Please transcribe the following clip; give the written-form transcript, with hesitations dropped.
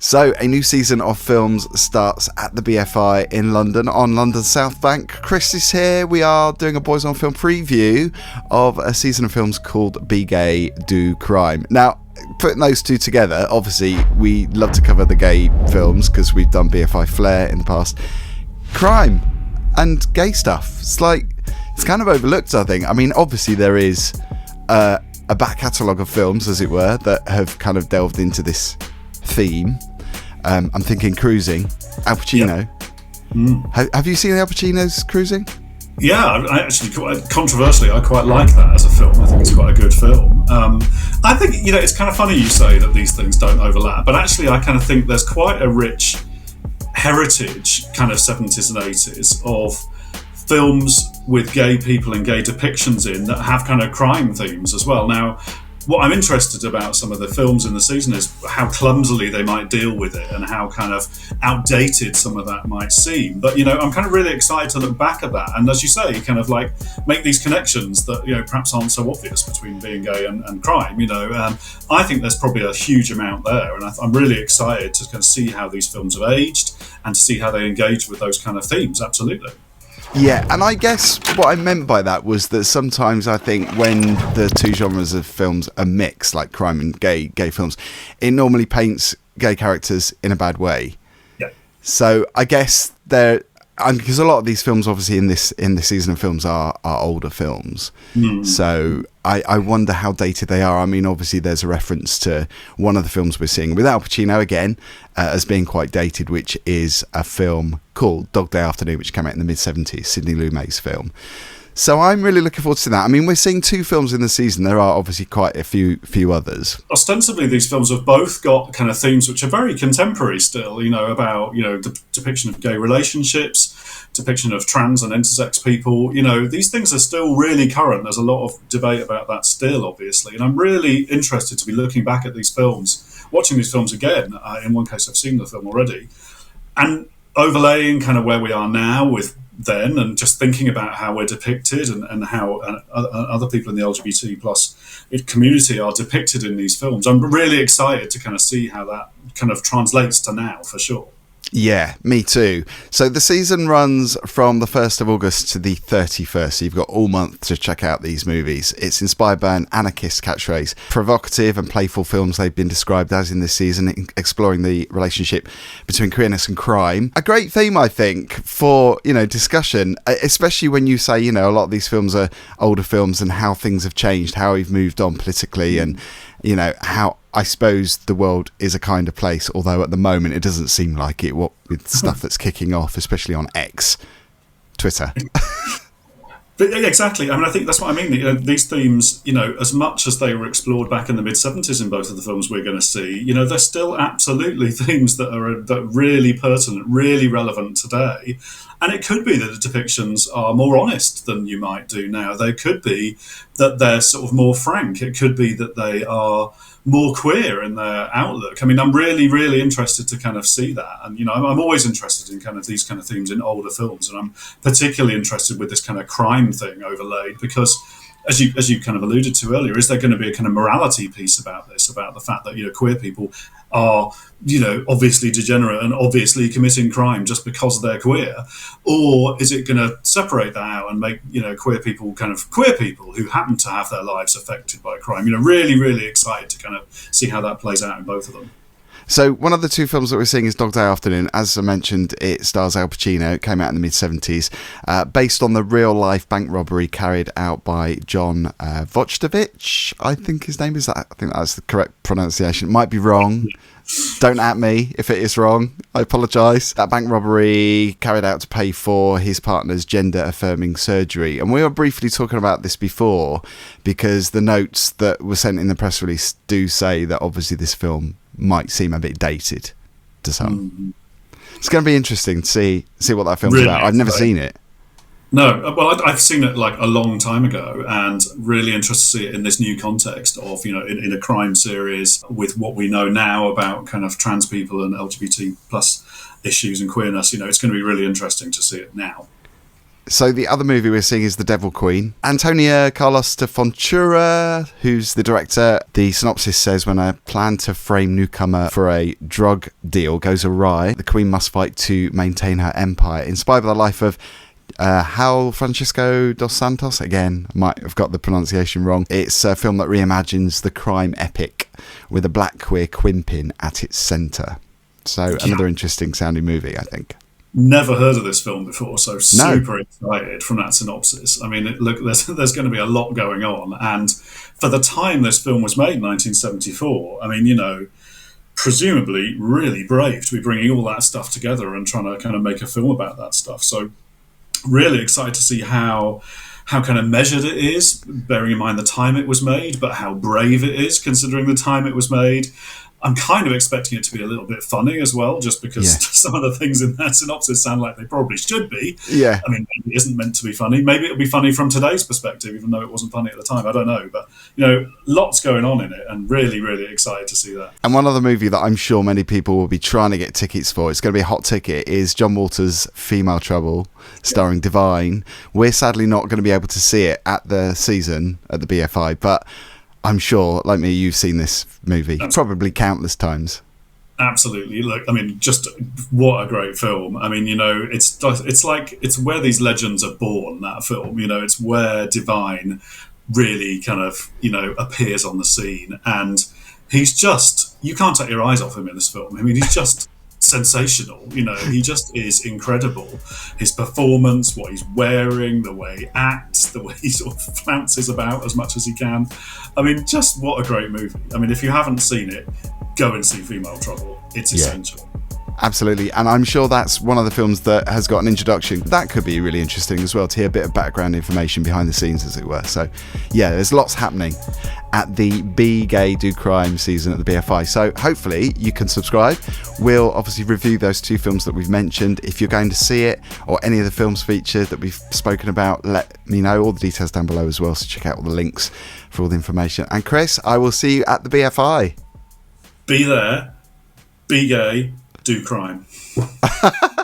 So, a new season of films starts at the BFI in London on London Southbank. Chris is here. We are doing a Boys on Film preview of a season of films called Be Gay, Do Crime. Now, putting those two together, obviously, we love to cover the gay films because we've done BFI Flair in the past. Crime and gay stuff. It's kind of overlooked, I think. I mean, obviously, there is a back catalogue of films, as it were, that have kind of delved into this theme. I'm thinking Cruising, Al Pacino. Yep. Have you seen Al Pacino's Cruising? Yeah, I actually, controversially, I quite like that as a film. I think it's quite a good film. I think, it's kind of funny you say that these things don't overlap, but actually I kind of think there's quite a rich heritage, kind of 70s and 80s, of films with gay people and gay depictions in that have kind of crime themes as well. Now, what I'm interested about some of the films in the season is how clumsily they might deal with it and how kind of outdated some of that might seem. But, I'm kind of really excited to look back at that. And as you say, kind of like make these connections that, perhaps aren't so obvious between being gay and crime, I think there's probably a huge amount there. And I'm really excited to kind of see how these films have aged and to see how they engage with those kind of themes. Absolutely. Yeah, and I guess what I meant by that was that sometimes I think when the two genres of films are mixed, like crime and gay films, it normally paints gay characters in a bad way. Yeah. So I guess because a lot of these films, obviously, in this season of films are older films. So I wonder how dated they are. I mean, obviously, there's a reference to one of the films we're seeing with Al Pacino again as being quite dated, which is a film called Dog Day Afternoon, which came out in the mid-70s, Sidney Lumet's film. So I'm really looking forward to that. I mean, we're seeing 2 films in the season. There are obviously quite a few others. Ostensibly, these films have both got kind of themes which are very contemporary still, about, the depiction of gay relationships, depiction of trans and intersex people. These things are still really current. There's a lot of debate about that still, obviously. And I'm really interested to be looking back at these films, watching these films again. In one case, I've seen the film already. And overlaying kind of where we are now with then, and just thinking about how we're depicted and how other people in the LGBT plus community are depicted in these films. I'm really excited to kind of see how that kind of translates to now, for sure. Yeah, me too. So the season runs from the 1st of August to the 31st. So you've got all month to check out these movies. It's inspired by an anarchist catchphrase. Provocative and playful films they've been described as in this season, exploring the relationship between queerness and crime. A great theme, I think, for, discussion, especially when you say, a lot of these films are older films and how things have changed, how we've moved on politically and, how I suppose the world is a kinder place, although at the moment it doesn't seem like it, what with stuff that's kicking off, especially on X, Twitter. But exactly. I mean, I think that's what I mean. These themes, as much as they were explored back in the mid-70s in both of the films we're going to see, they're still absolutely themes that are really pertinent, really relevant today. And it could be that the depictions are more honest than you might do now. They could be that they're sort of more frank. It could be that they are more queer in their outlook. I mean, I'm really, really interested to kind of see that. And, I'm always interested in kind of these kind of themes in older films. And I'm particularly interested with this kind of crime thing overlaid because, as you kind of alluded to earlier, is there going to be a kind of morality piece about this, about the fact that, queer people are, obviously degenerate and obviously committing crime just because they're queer? Or is it going to separate that out and make, queer people kind of queer people who happen to have their lives affected by crime? Really, really excited to kind of see how that plays out in both of them. So one of the 2 films that we're seeing is Dog Day Afternoon. As I mentioned, it stars Al Pacino. It came out in the mid-70s, based on the real-life bank robbery carried out by John Vochtovich, I think his name is. I think that's the correct pronunciation. It might be wrong. Don't at me if it is wrong. I apologise. That bank robbery carried out to pay for his partner's gender-affirming surgery. And we were briefly talking about this before because the notes that were sent in the press release do say that obviously this film might seem a bit dated to some. It's going to be interesting to see what that film's about. I've never seen it. No, well, I've seen it like a long time ago, and really interested to see it in this new context of, in a crime series with what we know now about kind of trans people and LGBT plus issues and queerness. It's going to be really interesting to see it now. So the other movie we're seeing is The Devil Queen. Antonia Carlos de Fontura, who's the director. The synopsis says, when a plan to frame newcomer for a drug deal goes awry, the Queen must fight to maintain her empire. Inspired by the life of Hal Francisco dos Santos. Again, I might have got the pronunciation wrong. It's a film that reimagines the crime epic with a black queer Quimpin at its centre. So another interesting sounding movie, I think. Never heard of this film before, so super excited from that synopsis. I mean, look, there's going to be a lot going on, and for the time this film was made, 1974, I mean, presumably really brave to be bringing all that stuff together and trying to kind of make a film about that stuff. So really excited to see how kind of measured it is, bearing in mind the time it was made, but how brave it is considering the time it was made. I'm kind of expecting it to be a little bit funny as well, just because some of the things in that synopsis sound like they probably should be. Yeah. I mean, maybe it isn't meant to be funny. Maybe it'll be funny from today's perspective, even though it wasn't funny at the time. I don't know. But, lots going on in it, and really, really excited to see that. And one other movie that I'm sure many people will be trying to get tickets for, it's going to be a hot ticket, is John Waters' Female Trouble, starring Divine. We're sadly not going to be able to see it at the season at the BFI, but I'm sure, like me, you've seen this movie probably countless times. Absolutely. Look, I mean, just what a great film. I mean, it's where these legends are born, that film. It's where Divine really kind of, appears on the scene. And he's just, you can't take your eyes off him in this film. I mean, he's just sensational. He just is incredible. His performance, what he's wearing, the way he acts, the way he sort of flounces about as much as he can. I mean, just what a great movie. I mean, if you haven't seen it, go and see Female Trouble. It's essential. Absolutely, and I'm sure that's one of the films that has got an introduction. That could be really interesting as well, to hear a bit of background information behind the scenes, as it were. So, there's lots happening at the Be Gay Do Crime season at the BFI. So hopefully you can subscribe. We'll obviously review those two films that we've mentioned. If you're going to see it, or any of the films featured that we've spoken about, let me know. All the details down below as well, so check out all the links for all the information. And Chris, I will see you at the BFI. Be there, be gay, do crime.